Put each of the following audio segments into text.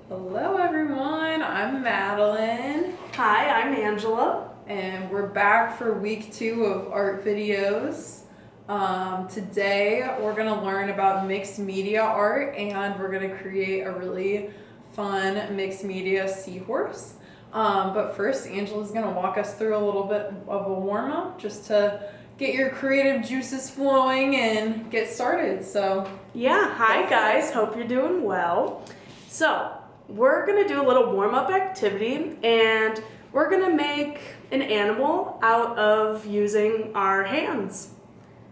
Hello everyone, I'm Madeline. Hi, I'm Angela. And we're back for week 2 of art videos. Today we're going to learn about mixed media art and we're going to create a really fun mixed media seahorse. But first Angela's going to walk us through a little bit of a warm-up just to get your creative juices flowing and get started. So yeah, hi guys, hope you're doing well. So we're gonna do a little warm-up activity and we're gonna make an animal out of using our hands.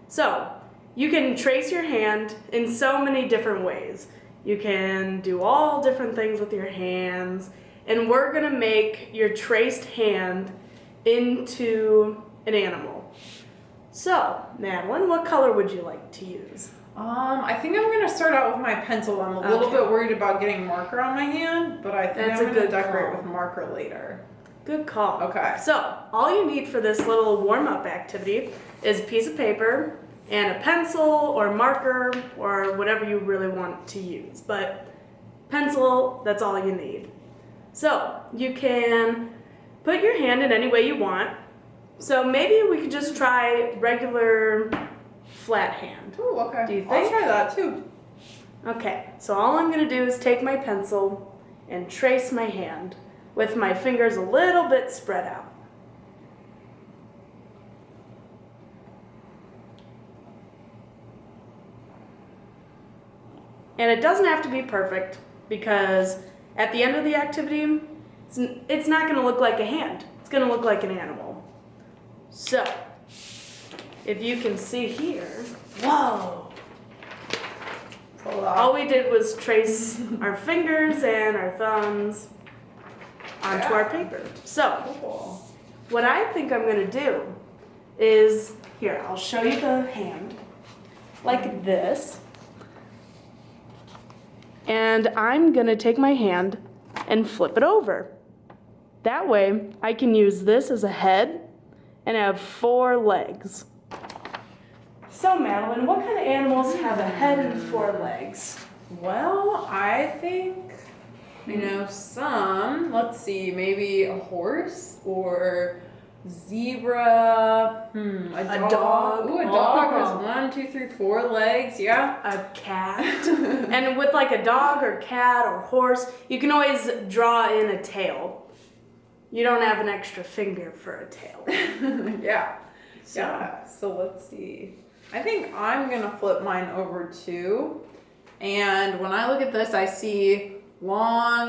So you can trace your hand in so many different ways. You can do all different things with your hands, and we're gonna make your traced hand into an animal. So, Madeline, what color would you like to use? I think I'm going to start out with my pencil. I'm a little bit worried about getting marker on my hand, but I think I'm going to decorate with marker later. Good call. Okay. So, all you need for this little warm-up activity is a piece of paper and a pencil or marker or whatever you really want to use. But pencil, that's all you need. So, you can put your hand in any way you want. So, maybe we could just try regular flat hand. Oh, okay. Do you think? I'll try that too. Okay, so all I'm going to do is take my pencil and trace my hand with my fingers a little bit spread out. And it doesn't have to be perfect because at the end of the activity, it's not going to look like a hand. It's going to look like an animal. So, if you can see here, whoa! All we did was trace our fingers and our thumbs onto our paper. So, what I think I'm going to do is, here, I'll show you the hand, like this. And I'm going to take my hand and flip it over. That way, I can use this as a head and have 4 legs. So, Madeline, what kind of animals have a head and 4 legs? Well, I think, some. Let's see, maybe a horse or zebra. A dog. Ooh, a dog has 1, 2, 3, 4 legs. Yeah. A cat. And with like a dog or cat or horse, you can always draw in a tail. You don't have an extra finger for a tail. Yeah. So let's see. I think I'm going to flip mine over too. And when I look at this, I see long,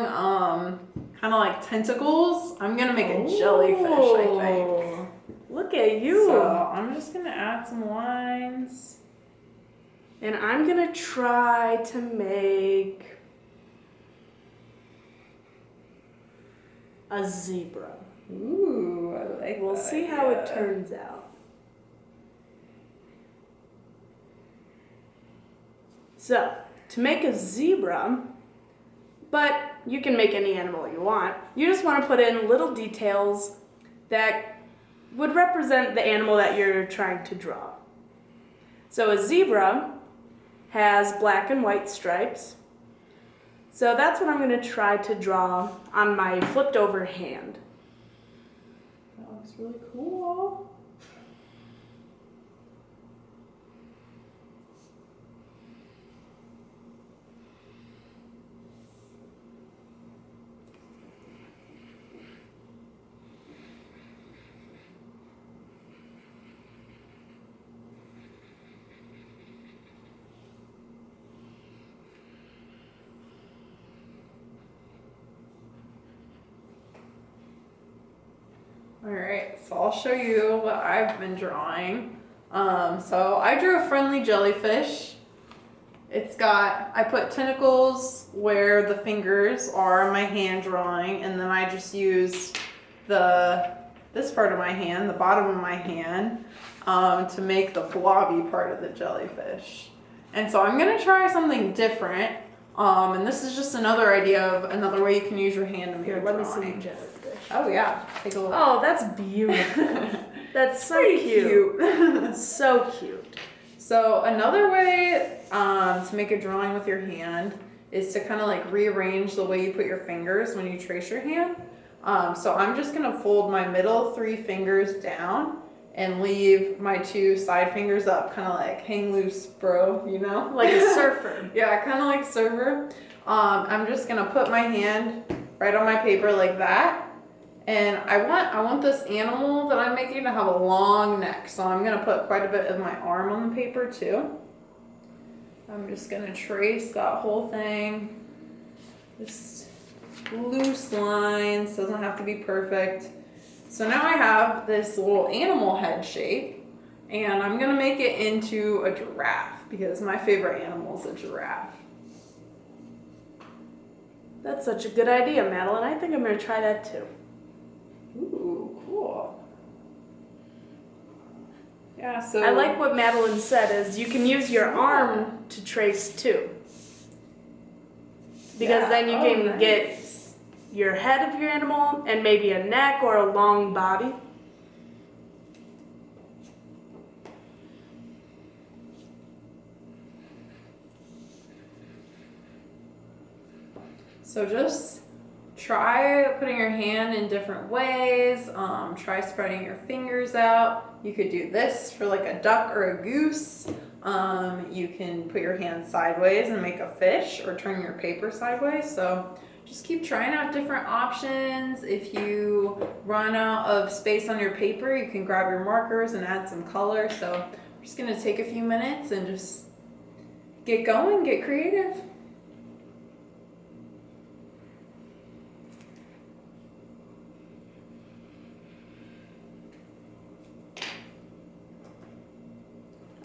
kind of like tentacles. I'm going to make a jellyfish, I think. Look at you. So I'm just going to add some lines. And I'm going to try to make a zebra. Ooh, I like We'll see how it turns out. So, to make a zebra, but you can make any animal you want, you just want to put in little details that would represent the animal that you're trying to draw. So a zebra has black and white stripes. So that's what I'm going to try to draw on my flipped over hand. That looks really cool. Alright, so I'll show you what I've been drawing. So I drew a friendly jellyfish. I put tentacles where the fingers are in my hand drawing, and then I just used this part of my hand, the bottom of my hand, to make the blobby part of the jellyfish. And so I'm going to try something different, and this is just another idea of another way you can use your hand to make a drawing. Let me see your jellyfish. Oh yeah, take a look. Oh, that's beautiful. That's so cute. So cute. So another way to make a drawing with your hand is to kind of like rearrange the way you put your fingers when you trace your hand. So I'm just gonna fold my middle 3 fingers down and leave my 2 side fingers up, kind of like hang loose, bro, you know? Like a surfer. Yeah, kind of like a surfer. I'm just gonna put my hand right on my paper like that. And I want this animal that I'm making to have a long neck. So I'm gonna put quite a bit of my arm on the paper too. I'm just gonna trace that whole thing. Just loose lines, doesn't have to be perfect. So now I have this little animal head shape, and I'm gonna make it into a giraffe because my favorite animal is a giraffe. That's such a good idea, Madeline. I think I'm going to try that too. Ooh, cool. Yeah, so I like what Madeline said is you can use your arm to trace too. Because then you can get your head of your animal and maybe a neck or a long body. So just try putting your hand in different ways. Try spreading your fingers out. You could do this for like a duck or a goose. You can put your hand sideways and make a fish, or turn your paper sideways. So just keep trying out different options. If you run out of space on your paper, you can grab your markers and add some color. So I'm just gonna take a few minutes and just get going, get creative.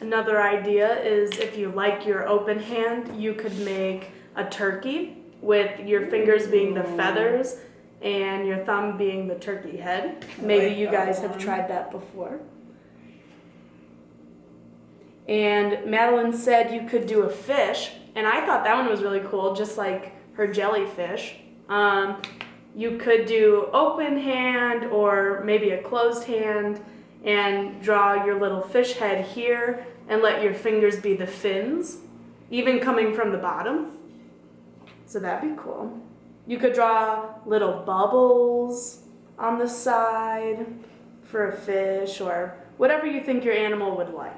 Another idea is if you like your open hand, you could make a turkey with your fingers being the feathers and your thumb being the turkey head. Maybe you guys have tried that before. And Madeline said you could do a fish, and I thought that one was really cool, just like her jellyfish. You could do open hand or maybe a closed hand and draw your little fish head here and let your fingers be the fins, even coming from the bottom. So that'd be cool. You could draw little bubbles on the side for a fish or whatever you think your animal would like.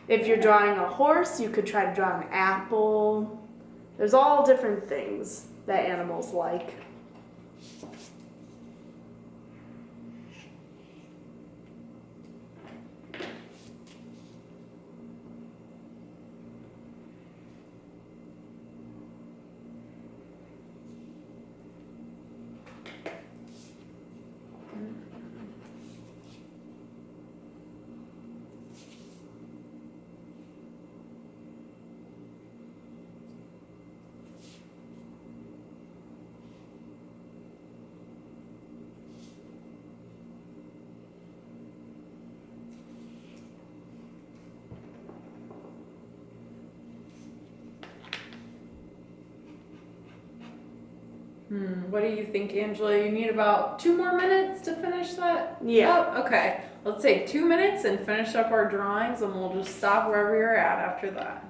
If you're drawing a horse, you could try to draw an apple. There's all different things that animals like. What do you think, Angela? You need about 2 more minutes to finish that? Yeah. Oh, okay. Let's say 2 minutes and finish up our drawings, and we'll just stop wherever you're at after that.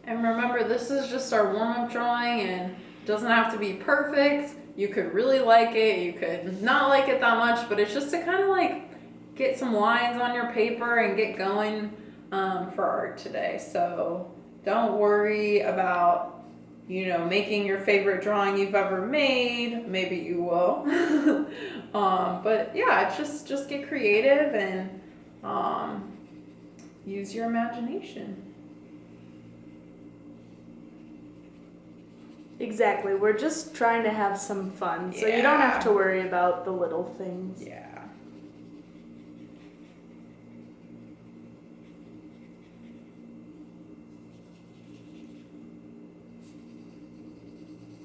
And remember, this is just our warm-up drawing, and it doesn't have to be perfect. You could really like it, you could not like it that much, but it's just to kind of like get some lines on your paper and get going for art today. So don't worry about, making your favorite drawing you've ever made. Maybe you will. But yeah, it's just get creative and use your imagination. Exactly. We're just trying to have some fun, so you don't have to worry about the little things. Yeah.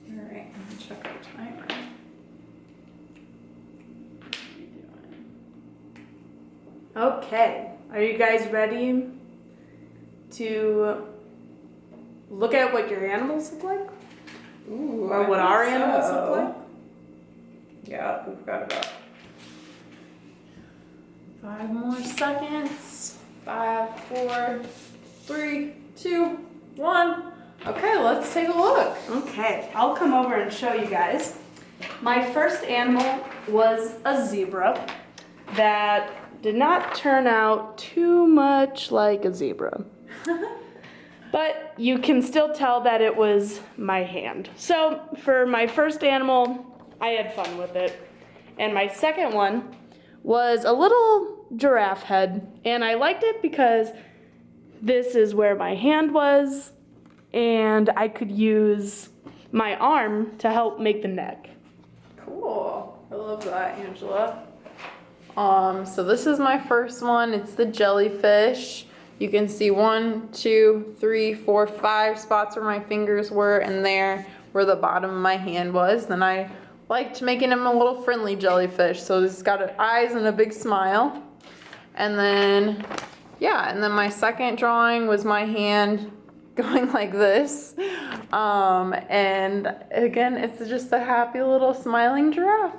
All right, I'm gonna check our timer. Okay, are you guys ready to look at what your animals look like? Ooh, Or what our animals look like? Yeah, we've got about 5 more seconds. 5, 4, 3, 2, 1. Okay, let's take a look. Okay, I'll come over and show you guys. My first animal was a zebra that did not turn out too much like a zebra. But you can still tell that it was my hand. So for my first animal, I had fun with it. And my second one was a little giraffe head. And I liked it because this is where my hand was, and I could use my arm to help make the neck. Cool. I love that, Angela. So this is my first one. It's the jellyfish. You can see 1, 2, 3, 4, 5 spots where my fingers were, and there where the bottom of my hand was. Then I liked making him a little friendly jellyfish. So he's got eyes and a big smile. And then, yeah, and then my second drawing was my hand going like this. And again, it's just a happy little smiling giraffe.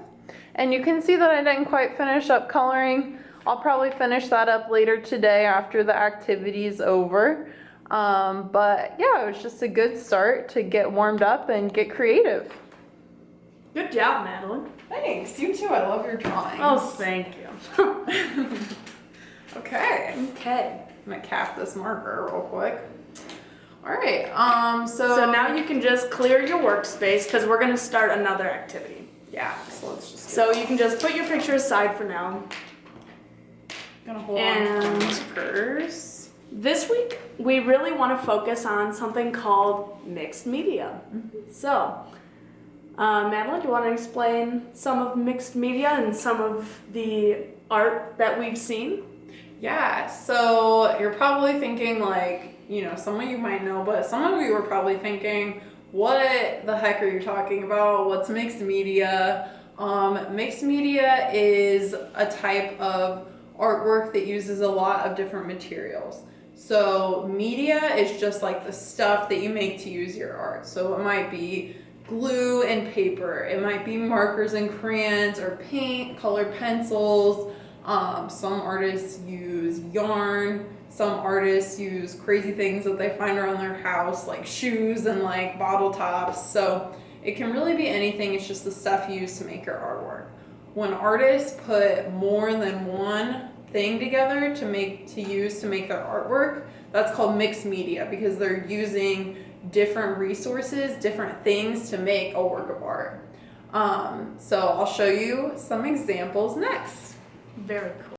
And you can see that I didn't quite finish up coloring. I'll probably finish that up later today after the activity's over. But yeah, it was just a good start to get warmed up and get creative. Good job, Madeline. Thanks, you too. I love your drawings. Oh, thank you. Okay. Okay. I'm gonna cap this marker real quick. All right. So now you can just clear your workspace because we're gonna start another activity. Yeah. So let's just. So you can just put your picture aside for now. Gonna hold on to markers. This week we really want to focus on something called mixed media. So, Madeline, do you want to explain some of mixed media and some of the art that we've seen? Yeah. So you're probably thinking like, some of you might know, but some of you are probably thinking, what the heck are you talking about? What's mixed media? Mixed media is a type of artwork that uses a lot of different materials. So media is just like the stuff that you make to use your art. So it might be glue and paper. It might be markers and crayons or paint, colored pencils. Some artists use yarn. Some artists use crazy things that they find around their house, like shoes and like bottle tops. So it can really be anything. It's just the stuff you use to make your artwork. When artists put more than one thing together to use to make their artwork, that's called mixed media because they're using different resources, different things to make a work of art. So I'll show you some examples next. Very cool.